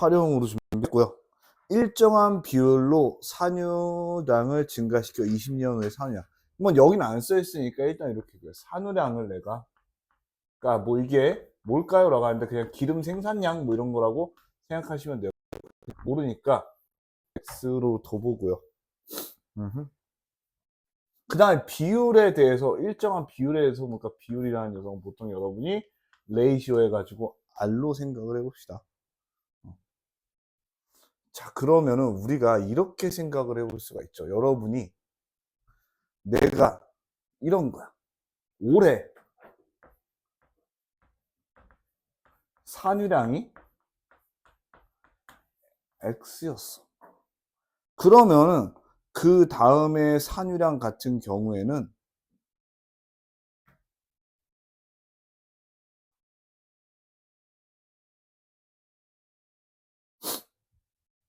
활용으로 준비했고요. 일정한 비율로 산유량을 증가시켜 20년 후에 산유량. 뭐 여기는 안 써있으니까 일단 이렇게 산유량을 내가, 그러니까 뭐 이게 뭘까요? 라고 하는데 그냥 기름 생산량 뭐 이런 거라고 생각하시면 돼요. 모르니까 X로 둬보고요. 그 다음에 비율에 대해서, 일정한 비율에 대해서, 그러니까 비율이라는 녀석은 보통 여러분이 레이시오 해가지고 R로 생각을 해봅시다. 자, 그러면은 우리가 이렇게 생각을 해볼 수가 있죠. 여러분이 내가 이런 거야. 올해 산유량이 X였어. 그러면은 그 다음에 산유량 같은 경우에는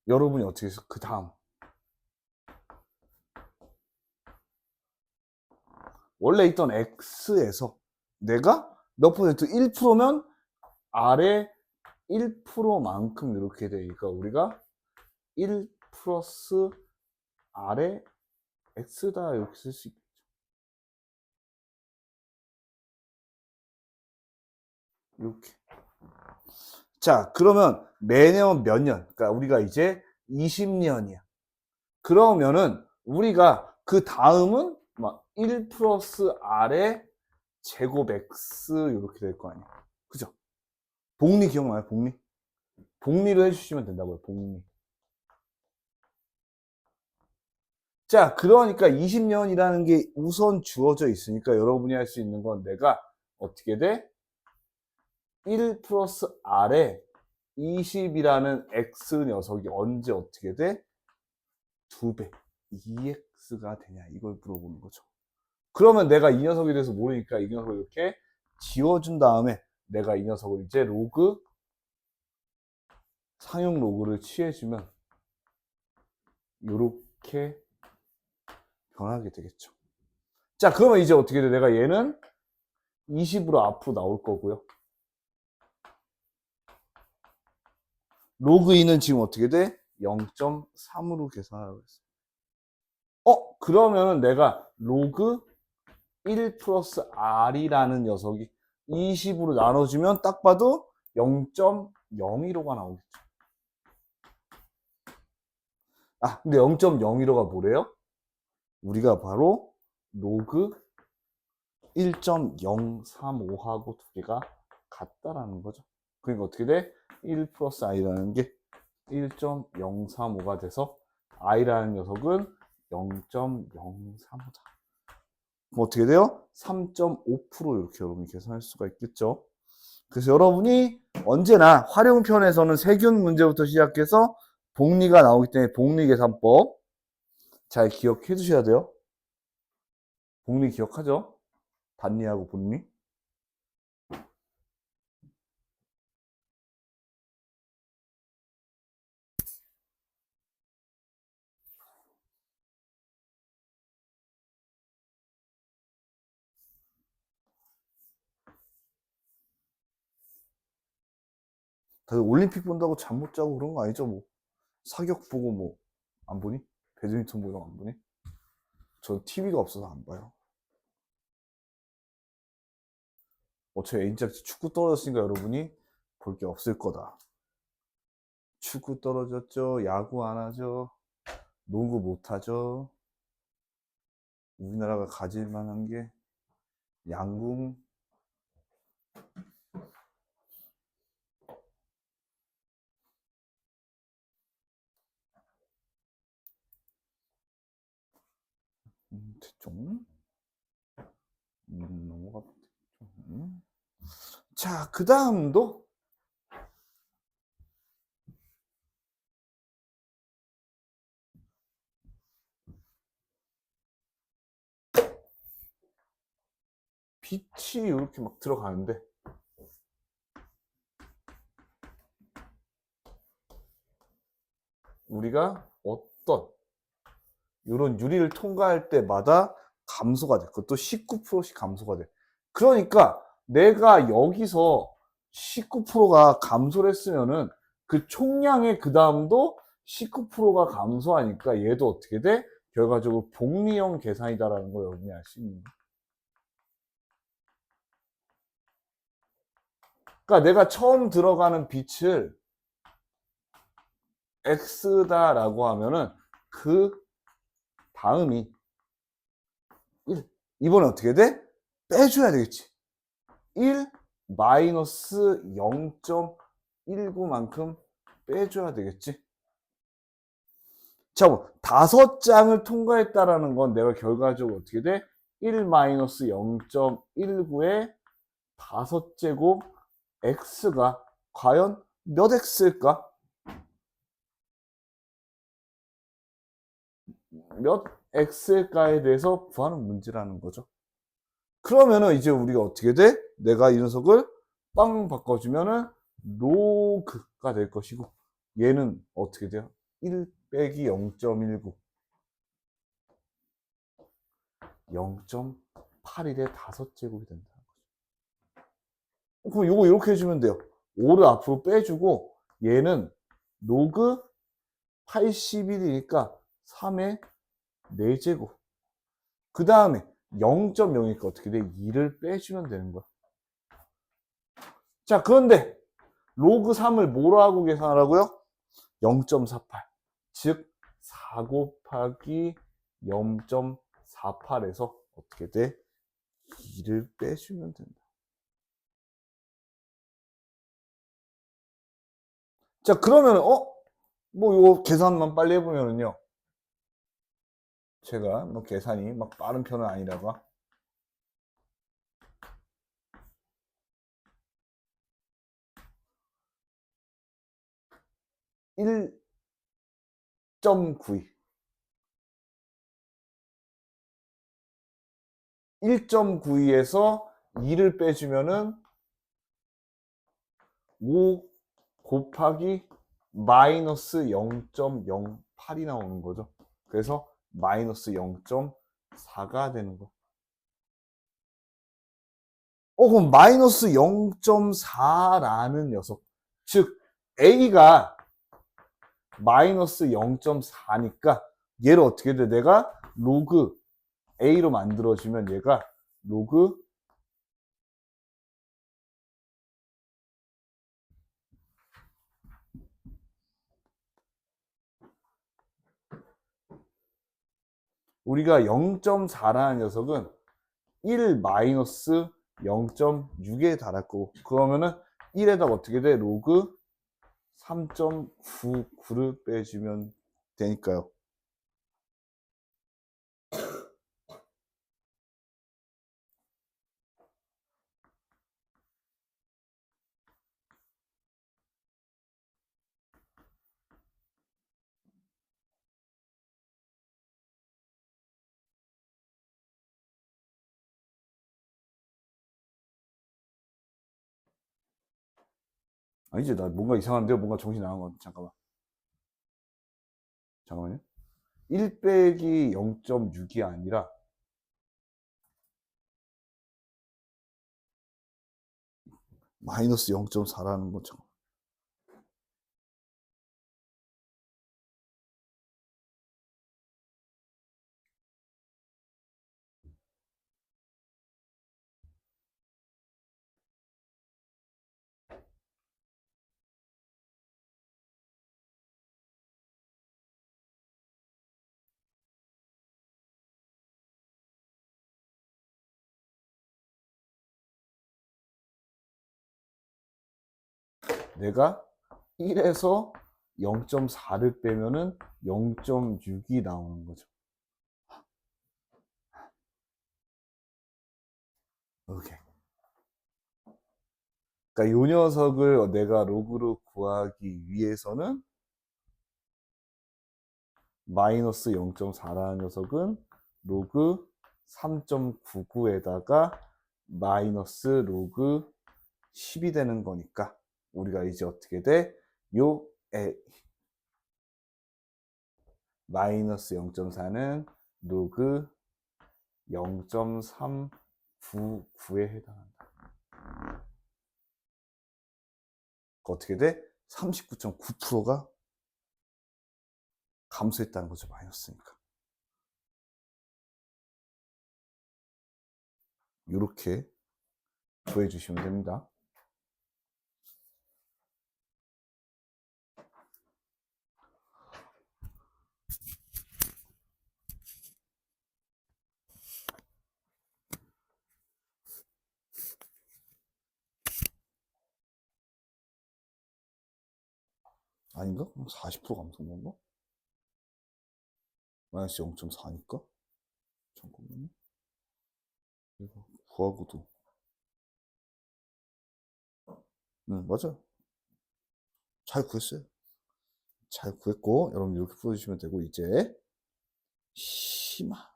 여러분이 어떻게 해서 그 다음 원래 있던 X에서 내가 몇 퍼센트 1%면 아래 1%만큼 이렇게 되니까 우리가 1 플러스 아래 X다 이렇게 쓸 수 있겠죠. 이렇게. 자, 그러면 매년 몇 년? 그러니까 우리가 이제 20년이야. 그러면은 우리가 그 다음은 막 1 플러스 R의 제곱 X 이렇게 될 거 아니야. 그죠? 복리 기억나요? 복리? 복리를 해주시면 된다고요. 복리. 자, 그러니까 20년이라는 게 우선 주어져 있으니까 여러분이 할 수 있는 건 내가 어떻게 돼? 1 플러스 R에 20이라는 X 녀석이 언제 어떻게 돼? 2배. 2X가 되냐? 이걸 물어보는 거죠. 그러면 내가 이 녀석에 대해서 모르니까 이 녀석을 이렇게 지워준 다음에 내가 이 녀석을 이제 로그, 상용 로그를 취해주면 이렇게 변하게 되겠죠. 자, 그러면 이제 어떻게 돼? 내가 얘는 20으로 앞으로 나올 거고요. 로그 2는 지금 어떻게 돼? 0.3으로 계산하라고 했어요. 그러면 내가 로그 1 플러스 R이라는 녀석이 20으로 나눠주면 딱 봐도 0.015가 나오겠죠. 근데 0.015가 뭐래요? 우리가 바로 로그 1.035하고 두 개가 같다라는 거죠. 그러니까 어떻게 돼? 1 플러스 I라는 게 1.035가 돼서 I라는 녀석은 0.035다. 그럼 어떻게 돼요? 3.5% 이렇게 여러분이 계산할 수가 있겠죠. 그래서 여러분이 언제나 활용편에서는 세균 문제부터 시작해서 복리가 나오기 때문에 복리계산법 잘 기억해 두셔야 돼요. 복리 기억하죠? 단리하고 복리. 다들 올림픽 본다고 잠 못 자고 그런 거 아니죠? 뭐 사격 보고 뭐 안 보니? 배드민턴 보고 이런 거 안 보니? 전 TV가 없어서 안 봐요. 어차피 A짝지 축구 떨어졌으니까 여러분이 볼 게 없을 거다. 축구 떨어졌죠. 야구 안 하죠. 농구 못 하죠. 우리나라가 가질 만한 게 양궁, 대충 넘어가. 자, 그 다음도 빛이 이렇게 막 들어가는데 우리가 어떤 이런 유리를 통과할 때마다 감소가 돼. 그것도 19%씩 감소가 돼. 그러니까 내가 여기서 19%가 감소를 했으면은 그 총량의 그 다음도 19%가 감소하니까 얘도 어떻게 돼? 결과적으로 복리형 계산이다라는 걸 여러분이 알 수 있는 거야. 그러니까 내가 처음 들어가는 빛을 x다라고 하면은 그 다음이 1. 이번에 어떻게 돼? 빼줘야 되겠지. 1 마이너스 0.19만큼 빼줘야 되겠지. 자, 뭐 5장을 통과했다라는 건 내가 결과적으로 어떻게 돼? 1 마이너스 0.19의 5제곱 x가 과연 몇 x일까? 몇 x일까에 대해서 구하는 문제라는 거죠. 그러면은 이제 우리가 어떻게 돼? 내가 이 녀석을 빵 바꿔주면은 로그가 될 것이고 얘는 어떻게 돼요? 1 빼기 0.19 0.81의 5제곱이 된다는 거죠. 그럼 요거 이렇게 해주면 돼요. 5를 앞으로 빼주고 얘는 로그 81이니까 3의 4제곱. 그 다음에 0.0이니까 어떻게 돼? 2를 빼주면 되는 거야. 자, 그런데 로그 3을 뭐로 하고 계산하라고요? 0.48. 즉, 4 곱하기 0.48에서 어떻게 돼? 2를 빼주면 된다. 자, 그러면, 뭐, 요 계산만 빨리 해보면은요. 제가 뭐 계산이 막 빠른 편은 아니라가 1.92 1.92에서 2를 빼주면은 5 곱하기 마이너스 0.08이 나오는 거죠. 그래서 마이너스 0.4가 되는 거. 그럼 마이너스 0.4라는 녀석. 즉, A가 마이너스 0.4니까 얘를 어떻게 돼? 내가 로그 A로 만들어주면 얘가 로그 우리가 0.4라는 녀석은 1 마이너스 0.6에 달할 거고 그러면은 1에다 어떻게 돼? 로그 3.99를 빼주면 되니까요. 아니지, 나 뭔가 이상한데요? 뭔가 정신 나간 거. 잠깐만요. 1 빼기 0.6이 아니라 마이너스 0.4라는 거죠. 내가 1에서 0.4를 빼면은 0.6이 나오는 거죠. 오케이. 그러니까 이 녀석을 내가 로그로 구하기 위해서는 마이너스 0.4라는 녀석은 로그 3.99에다가 마이너스 로그 10이 되는 거니까 우리가 이제 어떻게 돼? 요 마이너스 0.4는 로그 0.399에 해당한다. 어떻게 돼? 39.9%가 감소했다는 거죠. 마이너스니까. 이렇게 구해 주시면 됩니다. 아닌가? 40% 감소한 건가? 마이너스 0.4니까? 잠깐만요. 이거 구하고도. 맞아요. 잘 구했어요. 잘 구했고, 여러분 이렇게 풀어주시면 되고, 이제, 심화.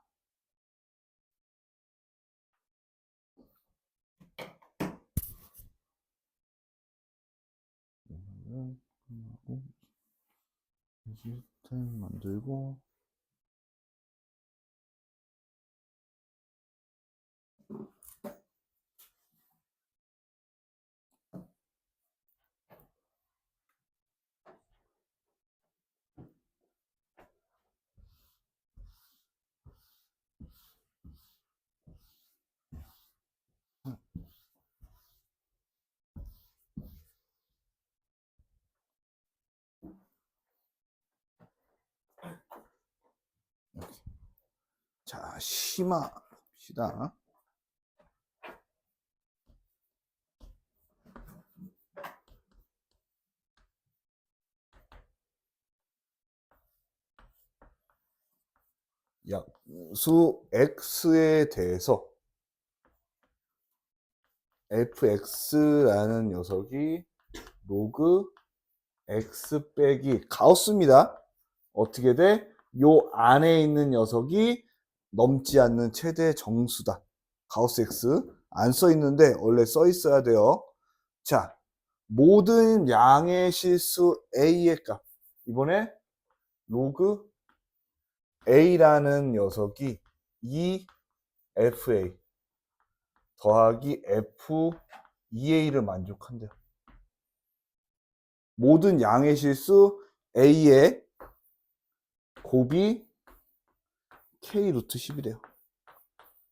끝나고, 시스템 만들고, 이렇게. 자, 심화 봅시다. 약수 x에 대해서 fx라는 녀석이 로그 x 빼기 가우스입니다. 어떻게 돼? 요 안에 있는 녀석이 넘지 않는 최대 정수다. 가우스 x 안 써 있는데 원래 써 있어야 돼요. 자, 모든 양의 실수 a의 값. 이번에 로그 a라는 녀석이 2fa 더하기 f 2a를 만족한대요. 모든 양의 실수 a의 곱이 k 루트 10이래요.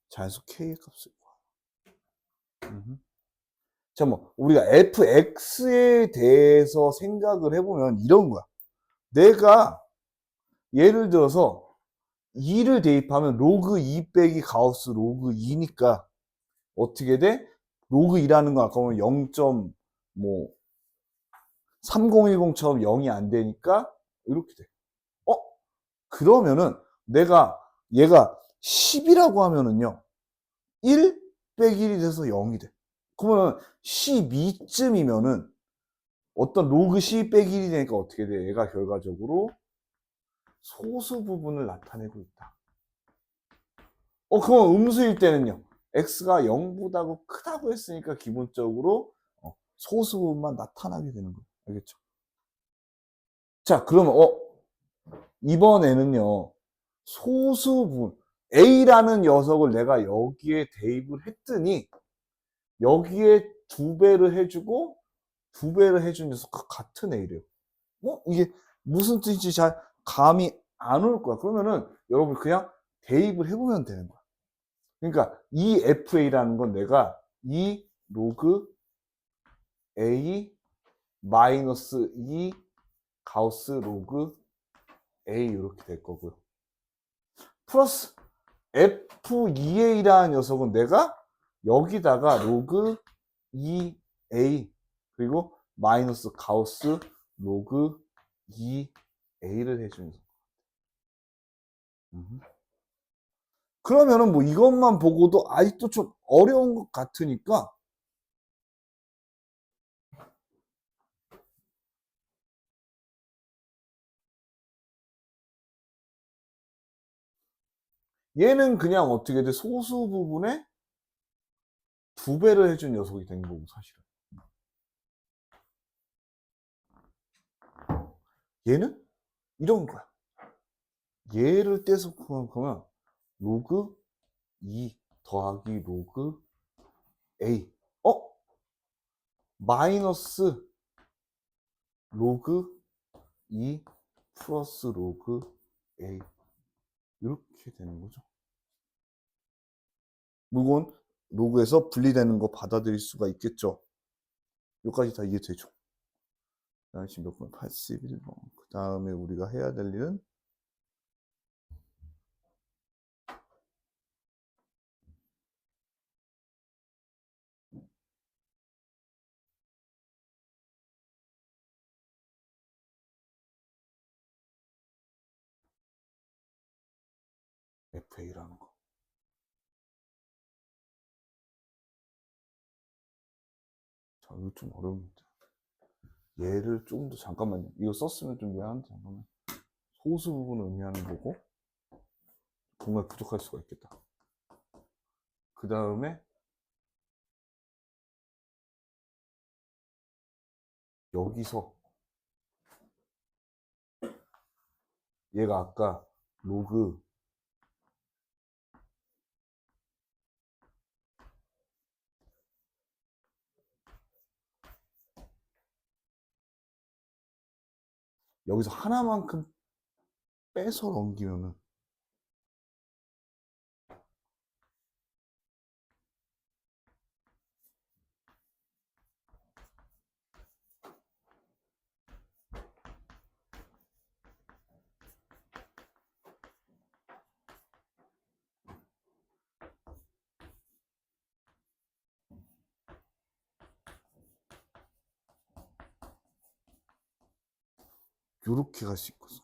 자연수 k의 값을 구하. 자, 뭐 우리가 fx에 대해서 생각을 해보면 이런 거야. 내가 예를 들어서 2를 대입하면 로그 2 빼기 가우스 로그 2니까 어떻게 돼? 로그 2라는 건 아까 보면 0. 뭐 3010처럼 0이 안 되니까 이렇게 돼. 그러면은 내가 얘가 10이라고 하면은요 1 빼기 1이 돼서 0이 돼. 그러면 12쯤이면은 어떤 로그 12 빼기 1이 되니까 어떻게 돼? 얘가 결과적으로 소수 부분을 나타내고 있다. 그럼 음수일 때는요 x가 0보다 크다고 했으니까 기본적으로 소수 부분만 나타나게 되는 거예요. 알겠죠? 자, 그러면 이번에는요 소수 부분 a라는 녀석을 내가 여기에 대입을 했더니 여기에 2배를 해주고 2배를 해준 녀석과 같은 a래요. 이게 무슨 뜻인지 잘 감이 안 올 거야. 그러면은 여러분 그냥 대입을 해보면 되는 거야. 그러니까 이 fa라는 건 내가 이 로그 a 마이너스 2 가우스 로그 a 이렇게 될 거고요. 플러스 f2a라는 녀석은 내가 여기다가 로그 2a 그리고 마이너스 가우스 로그 2a를 해주는 거. 그러면은 뭐 이것만 보고도 아직도 좀 어려운 것 같으니까 얘는 그냥 어떻게 돼? 소수 부분에 2배를 해준 녀석이 된 거고 사실은. 얘는 이런 거야. 얘를 떼서 구하면 로그 2 더하기 로그 a 마이너스 로그 2 플러스 로그 A 이렇게 되는 거죠. 물론 로그에서 분리되는 거 받아들일 수가 있겠죠. 여기까지 다 이해되죠. 그다음에 지금 몇 번? 81번. 그 다음에 우리가 해야 될 일은 FA라는 거. 자, 이거 좀 어려운 문제. 얘를 조금 더 잠깐만요. 이거 썼으면 좀 미안한데 잠깐만. 소수 부분을 의미하는 거고 정말 부족할 수가 있겠다. 그 다음에 여기서 얘가 아까 로그 여기서 하나만큼 빼서 넘기면은 요렇게 갈 수 있거든요.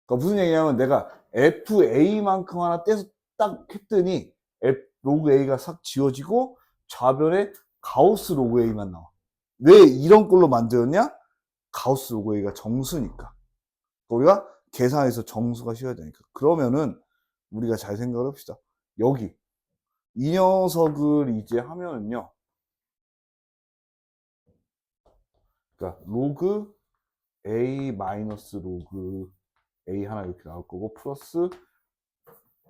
그러니까 무슨 얘기냐면 내가 FA만큼 하나 떼서 딱 했더니 로그 A가 싹 지워지고 좌변에 가우스 로그 A만 나와. 왜 이런 꼴로 만들었냐? 가우스 로그 A가 정수니까. 우리가 계산해서 정수가 씌워야 되니까. 그러면은 우리가 잘 생각을 합시다. 여기 이 녀석을 이제 하면은요. 그러니까 로그 A 마이너스 로그 A 하나 이렇게 나올 거고 플러스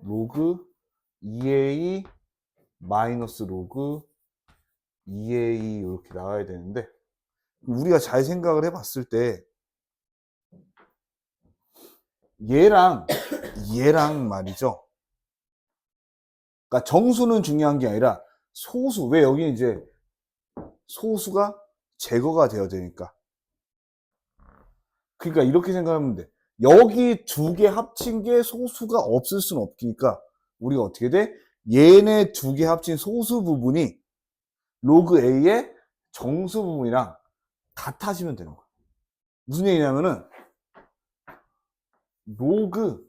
로그 2A 마이너스 로그 2A 이렇게 나와야 되는데 우리가 잘 생각을 해봤을 때 얘랑 말이죠. 그러니까 정수는 중요한 게 아니라 소수. 왜 여기 이제 소수가 제거가 되어야 되니까. 그러니까 이렇게 생각하면 돼. 여기 두 개 합친 게 소수가 없을 수는 없으니까 우리가 어떻게 돼? 얘네 두 개 합친 소수 부분이 로그 A의 정수 부분이랑 같아지면 되는 거야. 무슨 얘기냐면은 로그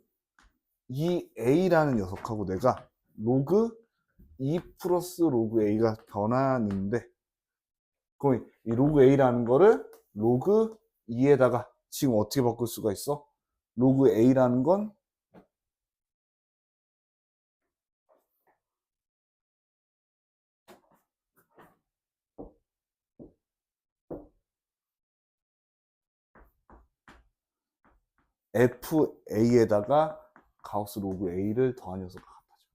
2A라는 녀석하고 내가 로그 2 플러스 로그 A가 변하는데 그럼 이 로그 A라는 거를 로그 2에다가 지금 어떻게 바꿀 수가 있어? 로그 A라는 건 FA에다가 가우스 로그 A를 더한 녀석과 같아져.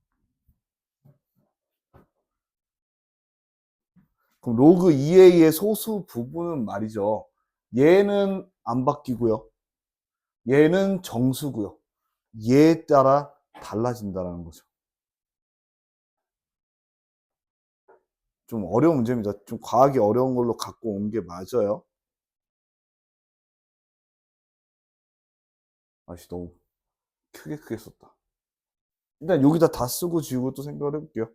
그럼 로그 2A의 소수 부분은 말이죠. 얘는 안 바뀌고요. 얘는 정수고요. 얘에 따라 달라진다는 거죠. 좀 어려운 문제입니다. 좀 과하게 어려운 걸로 갖고 온 게 맞아요. 아씨 너무 크게 썼다. 일단 여기다 다 쓰고 지우고 또 생각을 해볼게요.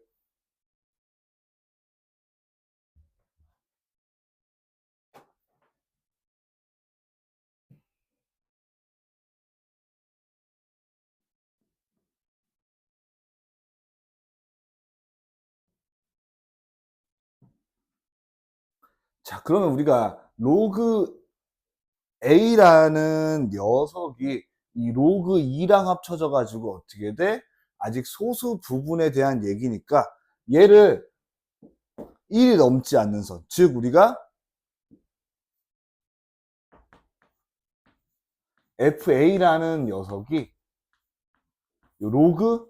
자, 그러면 우리가 로그 A라는 녀석이 이 로그 2랑 합쳐져 가지고 어떻게 돼? 아직 소수 부분에 대한 얘기니까 얘를 1이 넘지 않는 선. 즉 우리가 FA라는 녀석이 로그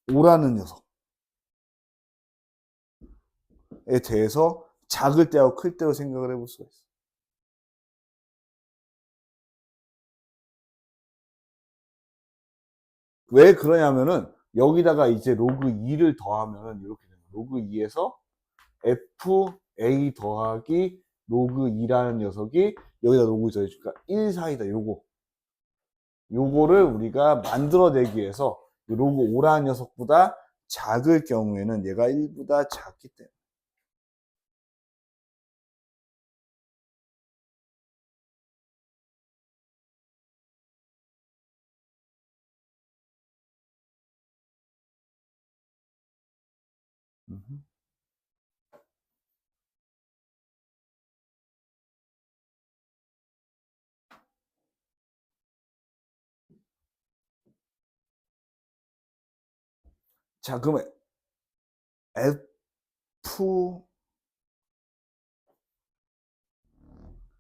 5라는 녀석에 대해서 작을 때하고 클 때로 생각을 해볼 수가 있어. 왜 그러냐면은 여기다가 이제 로그 2를 더하면은 이렇게 됩니다. 로그 2에서 fa 더하기 로그 2라는 녀석이 여기다 로그 더해주니까 1 사이다. 요거를 우리가 만들어내기 위해서 로그 5라는 녀석보다 작을 경우에는 얘가 1보다 작기 때문에. 자, 그러면 f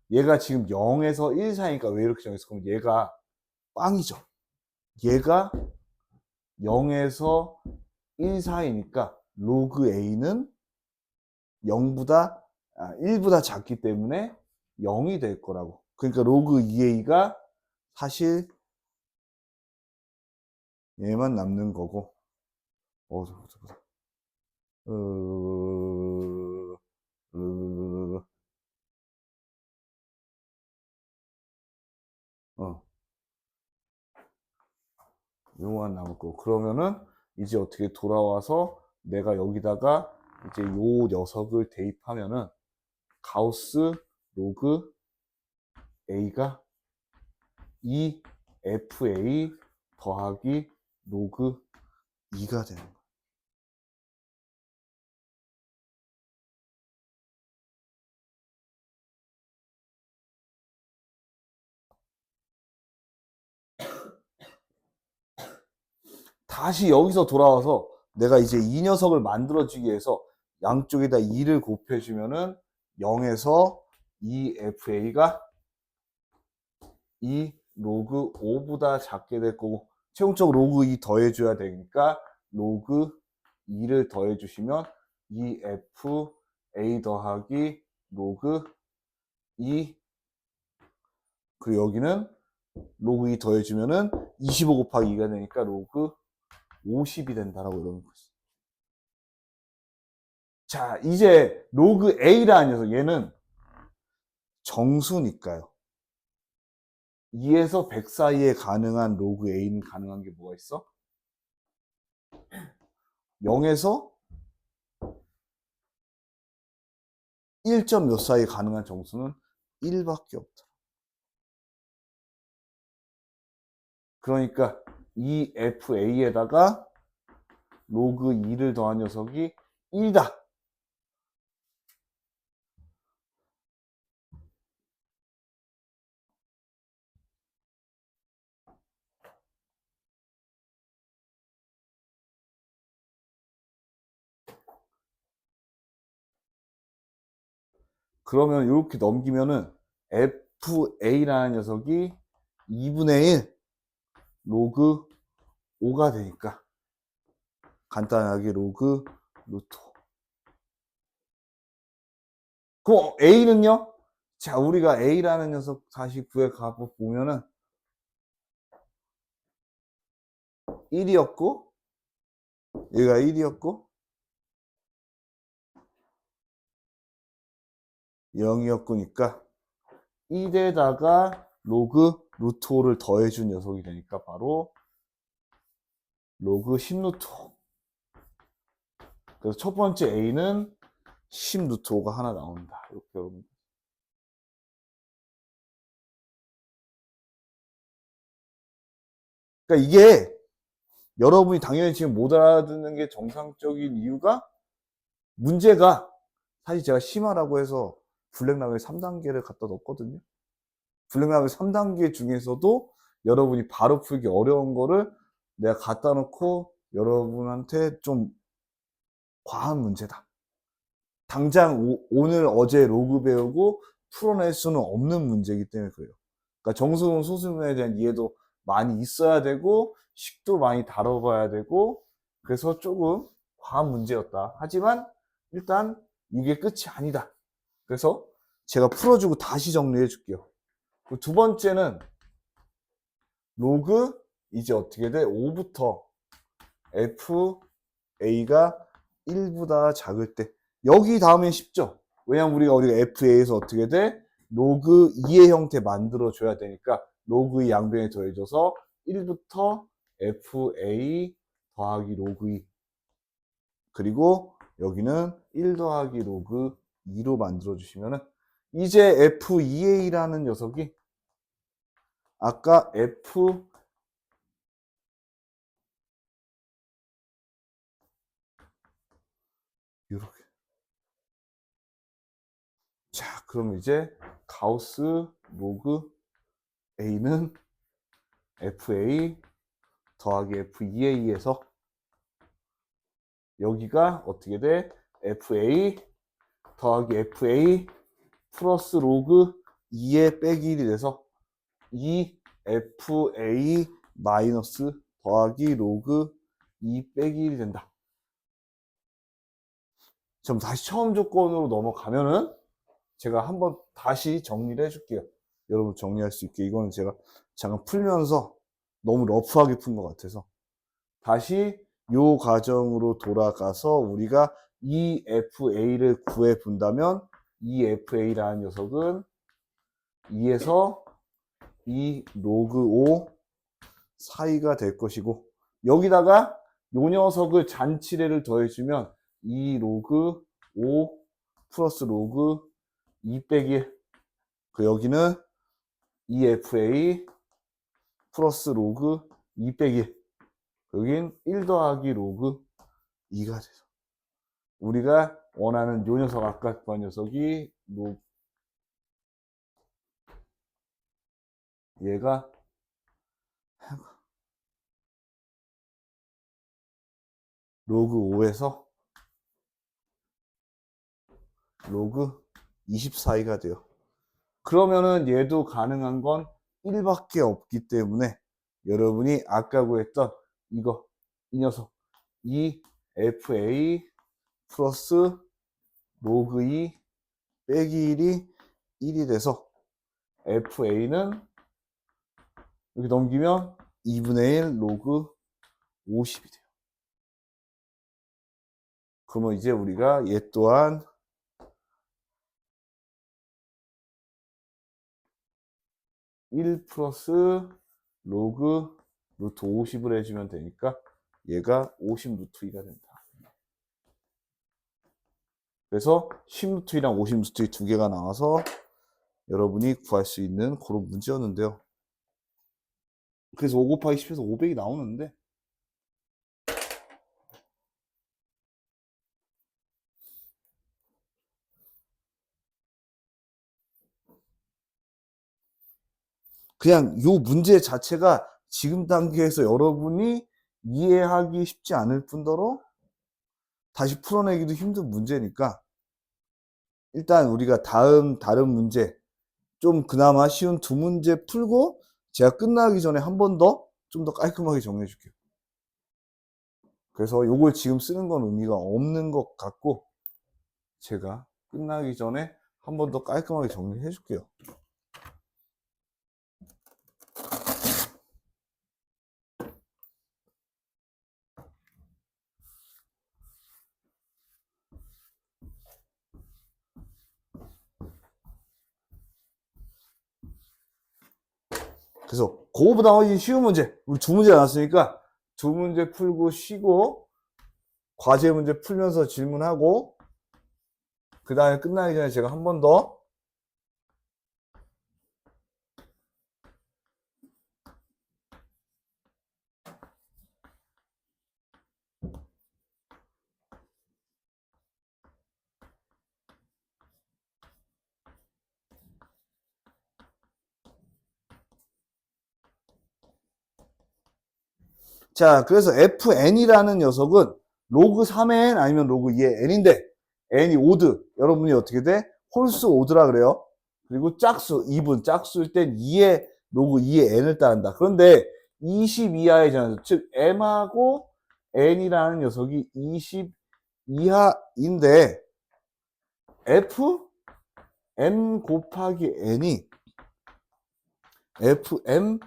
얘가 지금 0에서 1 사이니까 왜 이렇게 정했어? 그럼 얘가 빵이죠. 얘가 0에서 1 사이니까 로그 a는 0보다 1보다 작기 때문에 0이 될 거라고. 그러니까 로그 2a가 사실 얘만 남는 거고. 보자. 요거만 남을 거고. 그러면은 이제 어떻게 돌아와서 내가 여기다가 이제 요 녀석을 대입하면은 가우스 로그 a가 2fa 더하기 로그 2가 되는 거야. 다시 여기서 돌아와서 내가 이제 이 녀석을 만들어주기 위해서 양쪽에다 2를 곱해주면은 0에서 2fa가 2 로그 5보다 작게 될 거고, 최종적으로 로그 2 더해줘야 되니까 로그 2를 더해주시면 2fa 더하기 로그 2, 그리고 여기는 로그 2 더해주면은 25 곱하기 2가 되니까 로그 50이 된다라고 이러는 거지. 자, 이제 로그 a라는 녀석, 얘는 정수니까요. 2에서 100 사이에 가능한 로그 a는 가능한 게 뭐가 있어? 0에서 1점 몇 사이에 가능한 정수는 1밖에 없다. 그러니까 이 fa에다가 로그 2를 더한 녀석이 1이다. 그러면 이렇게 넘기면은 fa라는 녀석이 2분의 1 로그 5가 되니까 간단하게 로그 루트 5. 그럼 a는요? 자, 우리가 a라는 녀석 다시 구해 가보면은 1이었고 얘가 1이었고 0이었으니까 1에다가 로그 루트 5를 더해준 녀석이 되니까 바로 로그 10 루트 5. 그래서 첫 번째 a는 10 루트 5가 하나 나온다. 이렇게 여러분. 그러니까 이게 여러분이 당연히 지금 못 알아듣는 게 정상적인 이유가, 문제가 사실 제가 심화라고 해서 블랙라벨 3단계를 갖다 넣었거든요. 블랙라벨 3단계 중에서도 여러분이 바로 풀기 어려운 거를 내가 갖다 놓고 여러분한테 좀 과한 문제다. 당장 오늘 어제 로그 배우고 풀어낼 수는 없는 문제이기 때문에 그래요. 그러니까 정수분 소수분에 대한 이해도 많이 있어야 되고 식도 많이 다뤄봐야 되고, 그래서 조금 과한 문제였다. 하지만 일단 이게 끝이 아니다. 그래서 제가 풀어주고 다시 정리해 줄게요. 두 번째는 로그 이제 어떻게 돼? 5부터 FA가 1보다 작을 때 여기 다음엔 쉽죠? 왜냐면 우리가 FA에서 어떻게 돼? 로그 2의 형태 만들어줘야 되니까 로그 2 양변에 더해줘서 1부터 FA 더하기 로그 2 그리고 여기는 1 더하기 로그 2로 만들어주시면은 이제 F2A라는 녀석이 아까 이렇게 자 그럼 이제 가우스 로그 A는 FA 더하기 F2A에서 여기가 어떻게 돼? FA 더하기 FA 플러스 로그 2의 빼기 1이 돼서 2FA 마이너스 더하기 로그 2 빼기 1이 된다. 그럼 다시 처음 조건으로 넘어가면은 제가 한번 다시 정리를 해줄게요. 여러분 정리할 수 있게. 이거는 제가 잠깐 풀면서 너무 러프하게 푼 것 같아서. 다시 요 과정으로 돌아가서 우리가 EFA를 구해 본다면 EFA라는 녀석은 2에서 2 로그 5 사이가 될 것이고 여기다가 요 녀석을 잔치례를 더해주면 2 로그 5 플러스 로그 2 빼기 1 그 여기는 EFA 플러스 로그 2 빼기 1 여긴 1 더하기 로그 2가 돼서 우리가 원하는 요 녀석 아까 그 녀석이 얘가 로그 5에서 로그 24가 돼요. 그러면은 얘도 가능한 건 1밖에 없기 때문에 여러분이 아까 구했던 이거 이 녀석 이 FA 플러스 로그 2 빼기 1이 1이 돼서 FA는 여기 넘기면 2분의 1 로그 50이 돼요. 그러면 이제 우리가 얘 또한 1 플러스 로그 루트 50을 해주면 되니까 얘가 50 루트 2가 된다. 그래서 10 루트 2랑 50 루트 2 두 개가 나와서 여러분이 구할 수 있는 그런 문제였는데요. 그래서 5 곱하기 10에서 500이 나오는데 그냥 요 문제 자체가 지금 단계에서 여러분이 이해하기 쉽지 않을 뿐더러 다시 풀어내기도 힘든 문제니까 일단 우리가 다른 문제 좀 그나마 쉬운 두 문제 풀고 제가 끝나기 전에 한 번 더 좀 더 깔끔하게 정리해 줄게요. 그래서 요걸 지금 쓰는 건 의미가 없는 것 같고 제가 끝나기 전에 한 번 더 깔끔하게 정리해 줄게요. 그래서 그거보다 훨씬 쉬운 문제 우리 두 문제 나왔으니까 두 문제 풀고 쉬고 과제 문제 풀면서 질문하고 그 다음에 끝나기 전에 제가 한 번 더 자, 그래서 fn이라는 녀석은 로그 3의 n 아니면 로그 2의 n인데 n이 오드. 여러분이 어떻게 돼? 홀수 오드라 그래요. 그리고 짝수, 2분. 짝수일 땐 2의 로그 2의 n을 따른다. 그런데 20 이하의 전환수, 즉 m하고 n이라는 녀석이 20 이하인데 f m 곱하기 n이 fm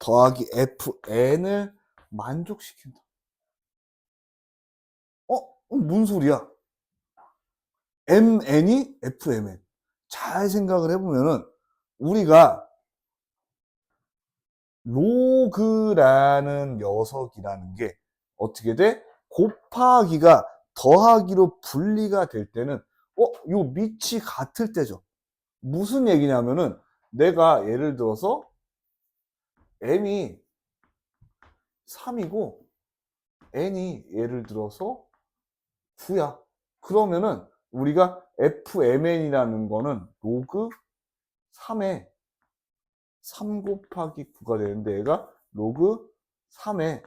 더하기 fn을 만족시킨다. 뭔 소리야? mn이 fmn. 잘 생각을 해보면은 우리가 로그라는 녀석이라는 게 어떻게 돼? 곱하기가 더하기로 분리가 될 때는 요 밑이 같을 때죠. 무슨 얘기냐면은 내가 예를 들어서 m이 3이고 n이 예를 들어서 9야. 그러면은 우리가 fmn이라는 거는 로그 3에 3 곱하기 9가 되는데 얘가 로그 3에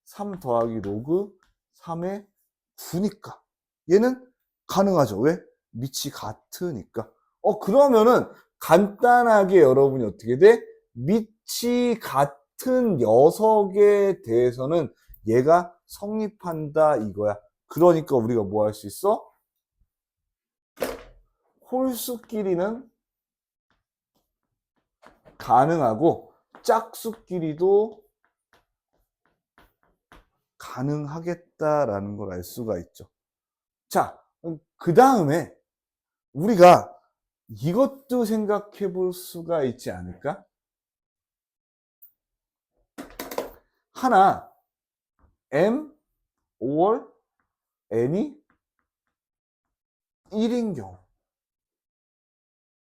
3 더하기 로그 3에 9니까 얘는 가능하죠. 왜? 밑이 같으니까. 그러면은 간단하게 여러분이 어떻게 돼? 밑이 같은 녀석에 대해서는 얘가 성립한다 이거야. 그러니까 우리가 뭐 할 수 있어? 홀수끼리는 가능하고 짝수끼리도 가능하겠다라는 걸 알 수가 있죠. 자, 그 다음에 우리가 이것도 생각해 볼 수가 있지 않을까? 하나, m, or n이 1인 경우.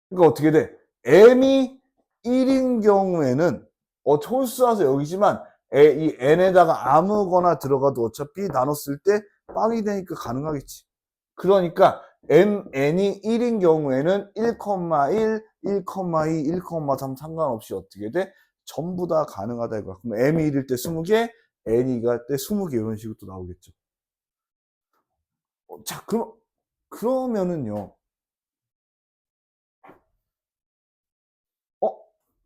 그러니까 어떻게 돼? m이 1인 경우에는 홀수라서 여기지만 이 n에다가 아무거나 들어가도 어차피 나눴을 때 빵이 되니까 가능하겠지. 그러니까 mn이 1인 경우에는 1,1, 1,2, 1,3 상관없이 어떻게 돼? 전부 다 가능하다 이거야. 그럼 m이 1일 때 20개, n이 2갈 때 20개 이런 식으로 또 나오겠죠. 자, 그러면은요.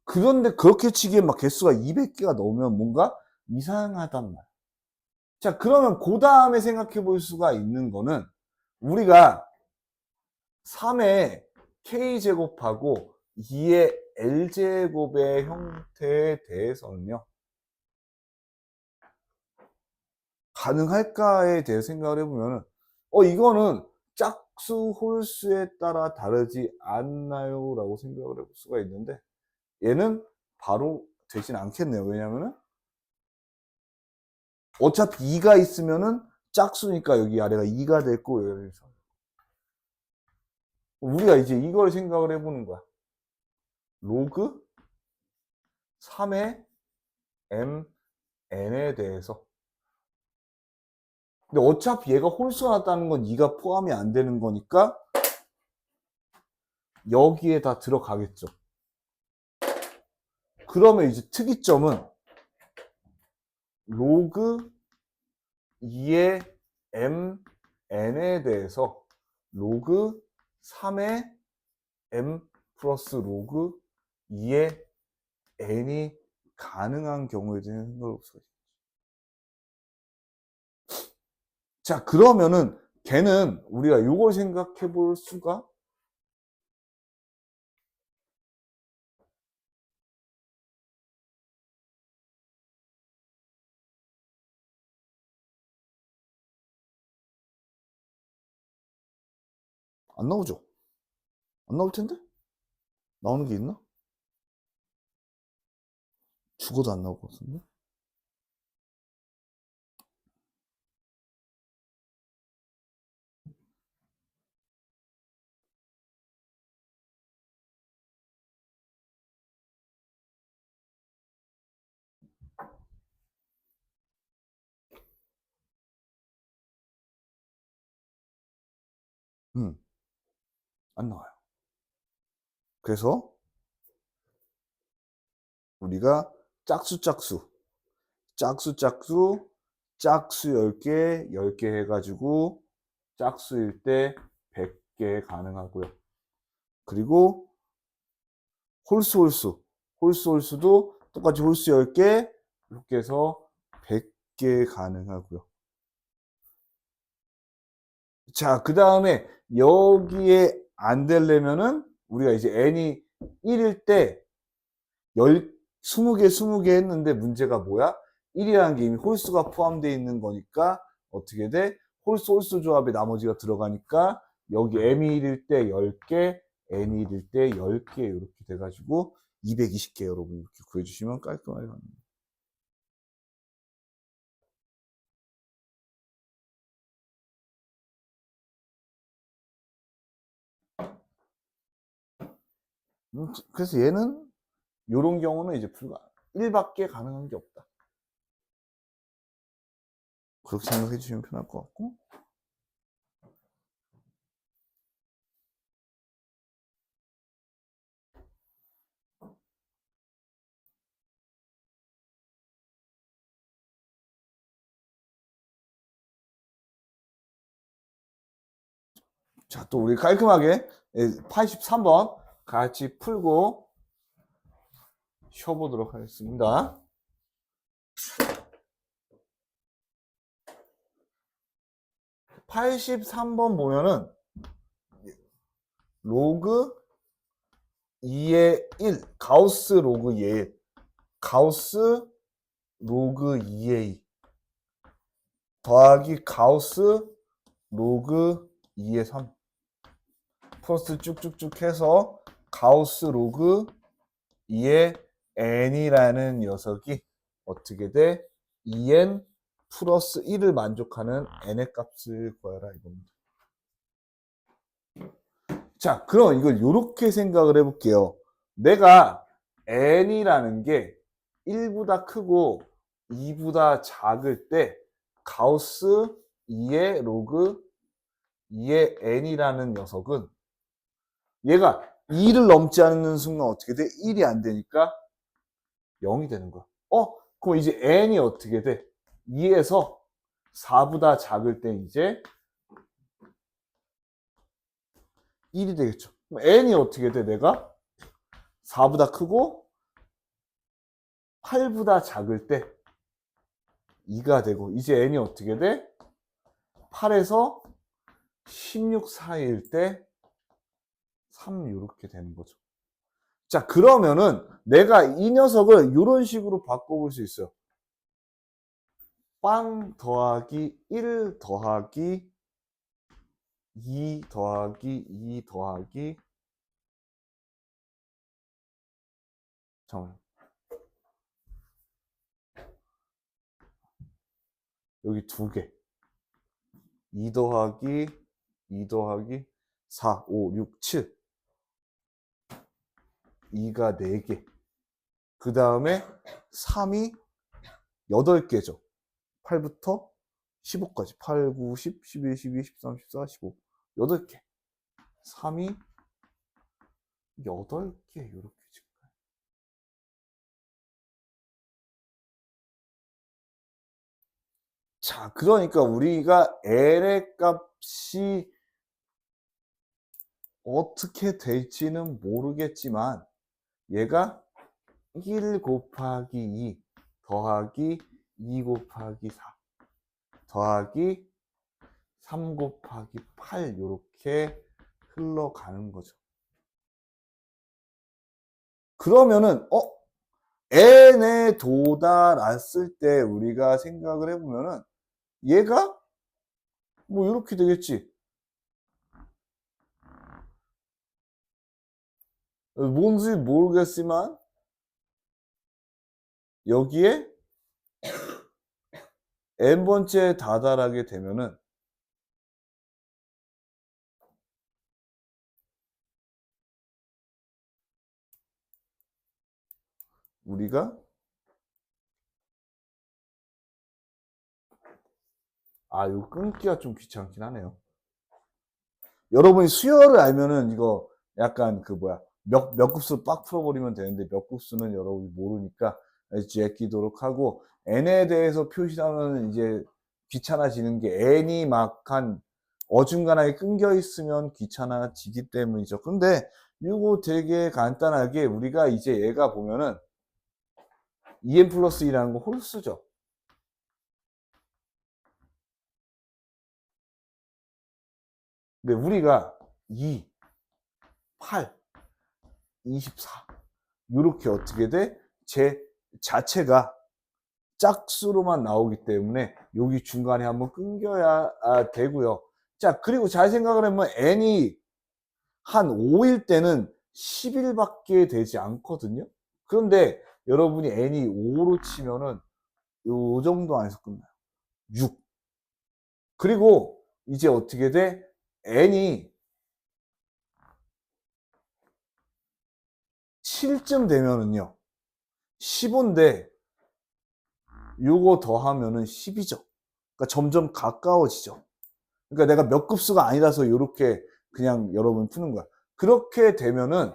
그런데 그렇게 치기에 막 개수가 200개가 넘으면 뭔가 이상하단 말이야. 자, 그러면 그 다음에 생각해 볼 수가 있는 거는 우리가 3의 k제곱하고 2의 l제곱의 형태에 대해서는요. 가능할까에 대해 생각을 해보면 이거는 짝수 홀수에 따라 다르지 않나요? 라고 생각을 해볼 수가 있는데 얘는 바로 되진 않겠네요. 왜냐면은 어차피 2가 있으면은 짝수니까 여기 아래가 2가 됐고 이래서 우리가 이제 이걸 생각을 해보는 거야. 로그 3의 mn에 대해서. 근데 어차피 얘가 홀수가 났다는 건 2가 포함이 안 되는 거니까 여기에 다 들어가겠죠. 그러면 이제 특이점은 로그 2의 mn에 대해서 로그 3의 m 플러스 로그 2의 n이 가능한 경우에 대한 생각을 해보세요. 자, 그러면은 걔는 우리가 이걸 생각해 볼 수가 안 나오죠? 안 나올 텐데? 나오는 게 있나? 죽어도 안 나올 것 같은데? 안 나와요. 그래서 우리가 짝수 짝수 10개, 10개 해가지고 짝수일 때 100개 가능하고요. 그리고 홀수도 똑같이 홀수 10개, 이렇게 해서 100개 가능하고요. 자, 그 다음에 여기에 안 되려면은 우리가 이제 n이 1일 때 20개, 20개 했는데 문제가 뭐야? 1이라는 게 이미 홀수가 포함되어 있는 거니까 어떻게 돼? 홀수 조합에 나머지가 들어가니까 여기 m이 1일 때 10개, n이 1일 때 10개 이렇게 돼가지고 220개 여러분 이렇게 구해주시면 깔끔하게 갑니다. 그래서 얘는 이런 경우는 이제 불가 1밖에 가능한 게 없다. 그렇게 생각해 주시면 편할 것 같고. 자, 또 우리 깔끔하게 83번 같이 풀고 쉬어보도록 하겠습니다. 83번 보면은 로그 2의 1, 가우스 로그 2의 1, 가우스 로그 2의 2 더하기 가우스 로그 2의 3 플러스 쭉쭉쭉 해서 가우스 로그 2의 n이라는 녀석이 어떻게 돼? 2n 플러스 1을 만족하는 n의 값을 구하라 이겁니다. 자, 그럼 이걸 이렇게 생각을 해볼게요. 내가 n이라는 게 1보다 크고 2보다 작을 때 가우스 2의 로그 2의 n이라는 녀석은 얘가 2를 넘지 않는 순간 어떻게 돼? 1이 안 되니까 0이 되는 거야. 그럼 이제 n이 어떻게 돼? 2에서 4보다 작을 때 이제 1이 되겠죠. 그럼 n이 어떻게 돼? 내가 4보다 크고 8보다 작을 때 2가 되고 이제 n이 어떻게 돼? 8에서 16 사이일 때 3 이렇게 되는 거죠. 자, 그러면은 내가 이 녀석을 이런 식으로 바꿔볼 수 있어요. 빵 더하기 1 더하기 2 더하기 2 더하기 잠깐만요. 여기 2개 2 더하기 2 더하기 4, 5, 6, 7 2가 4개 그 다음에 3이 8개죠. 8부터 15까지 8, 9, 10, 11, 12, 13, 14, 15 8개 3이 8개 이렇게 줄까요? 자, 그러니까 우리가 L의 값이 어떻게 될지는 모르겠지만 얘가 1 곱하기 2 더하기 2 곱하기 4 더하기 3 곱하기 8 이렇게 흘러가는 거죠. 그러면은 n에 도달했을 때 우리가 생각을 해보면은 얘가 뭐 이렇게 되겠지. 뭔지 모르겠지만 여기에 n번째 다달하게 되면은 우리가 이거 끊기가 좀 귀찮긴 하네요. 여러분이 수열을 알면은 이거 약간 몇 급수 빡 풀어버리면 되는데 몇 급수는 여러분이 모르니까 제끼도록 하고 n에 대해서 표시하면 이제 귀찮아지는 게 n이 막 한 어중간하게 끊겨 있으면 귀찮아지기 때문이죠. 근데 이거 되게 간단하게 우리가 이제 얘가 보면은 2n 플러스 2라는 거 홀수죠. 근데 우리가 2, 8, 24 이렇게 어떻게 돼? 제 자체가 짝수로만 나오기 때문에 여기 중간에 한번 끊겨야 되고요. 자, 그리고 잘 생각을 해보면 n이 한 5일 때는 10일밖에 되지 않거든요. 그런데 여러분이 n이 5로 치면은 요 정도 안에서 끝나요. 6. 그리고 이제 어떻게 돼? n이 7쯤 되면은요. 15인데 요거 더하면은 10이죠. 그러니까 점점 가까워지죠. 그러니까 내가 몇 급수가 아니라서 이렇게 그냥 여러분 푸는 거야. 그렇게 되면은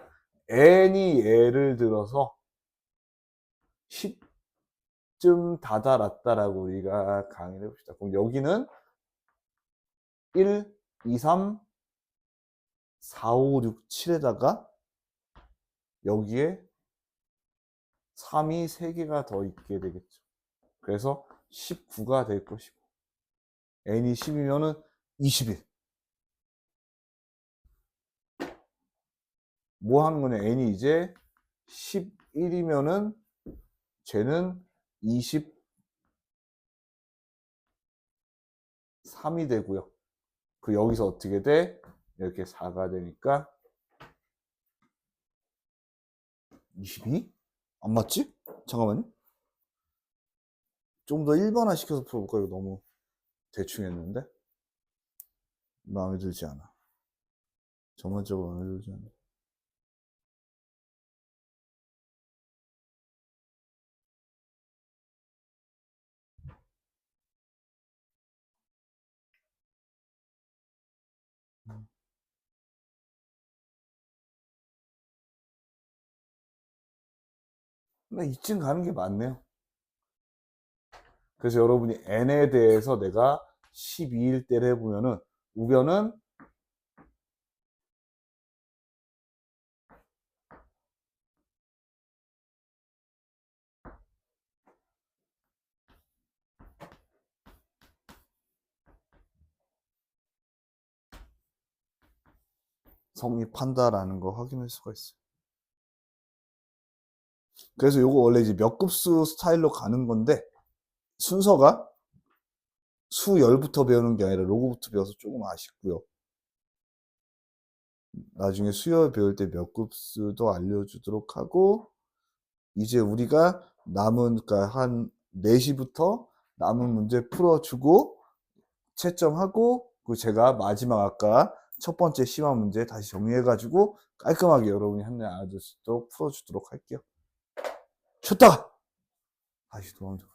n이 예를 들어서 10쯤 다다랐다라고 우리가 강의를 해봅시다. 그럼 여기는 1, 2, 3, 4, 5, 6, 7에다가 여기에 3이 3개가 더 있게 되겠죠. 그래서 19가 될 것이고 n이 10이면은 20일. 뭐 하는 거냐? n이 이제 11이면은 쟤는 23이 되고요. 그 여기서 어떻게 돼? 이렇게 4가 되니까 22? 안 맞지? 잠깐만요. 좀 더 일반화 시켜서 풀어볼까? 이거 너무 대충 했는데 마음에 들지 않아. 전반적으로 마음에 들지 않아. 근데 이쯤 가는 게 맞네요. 그래서 여러분이 n에 대해서 내가 12일 때를 해보면은 우변은 성립한다라는 거 확인할 수가 있어요. 그래서 요거 원래 이제 몇 급수 스타일로 가는 건데 순서가 수열부터 배우는 게 아니라 로고부터 배워서 조금 아쉽고요. 나중에 수열 배울 때 몇 급수도 알려주도록 하고 이제 우리가 남은 그러니까 한 4시부터 남은 문제 풀어주고 채점하고 그 제가 마지막 아까 첫 번째 심화 문제 다시 정리해가지고 깔끔하게 여러분이 한날 알아들 수 있도록 풀어주도록 할게요. 쳤다! 다시 돌아오죠.